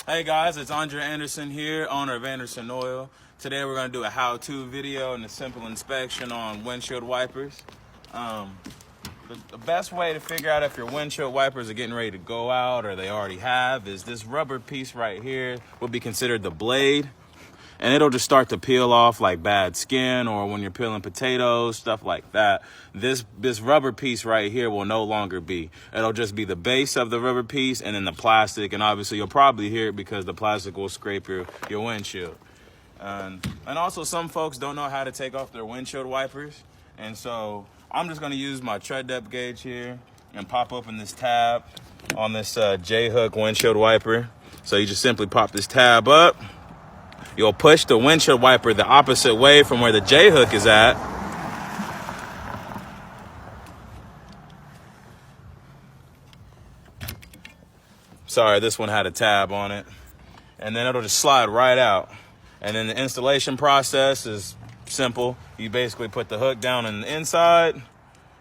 Hey guys, it's Andre Anderson here, owner of Anderson Oil. Today we're going to do a how-to video and a simple inspection on windshield wipers. The best way to figure out if your windshield wipers are getting ready to go out or they already have is this rubber piece right here will be considered the blade. And it'll just start to peel off like bad skin or when you're peeling potatoes, stuff like that. This rubber piece right here will no longer be. It'll just be the base of the rubber piece and then the plastic. And obviously you'll probably hear it because the plastic will scrape your windshield. And also some folks don't know how to take off their windshield wipers. And so I'm just gonna use my tread depth gauge here and pop open this tab on this J-hook windshield wiper. So you just simply pop this tab up. You'll push the windshield wiper the opposite way from where the J-hook is at. Sorry, this one had a tab on it. And then it'll just slide right out. And then the installation process is simple. You basically put the hook down on the inside.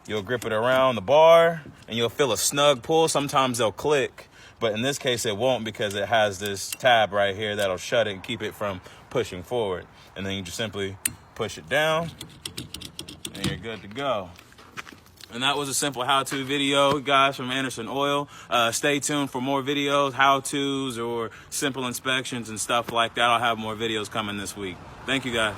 You'll grip it around the bar and you'll feel a snug pull. Sometimes they'll click, but in this case it won't because it has this tab right here that'll shut it and keep it from pushing forward. And then you just simply push it down and you're good to go. And that was a simple how-to video, guys, from Anderson Oil. Stay tuned for more videos, how-tos or simple inspections and stuff like that. I'll have more videos coming this week. Thank you, guys.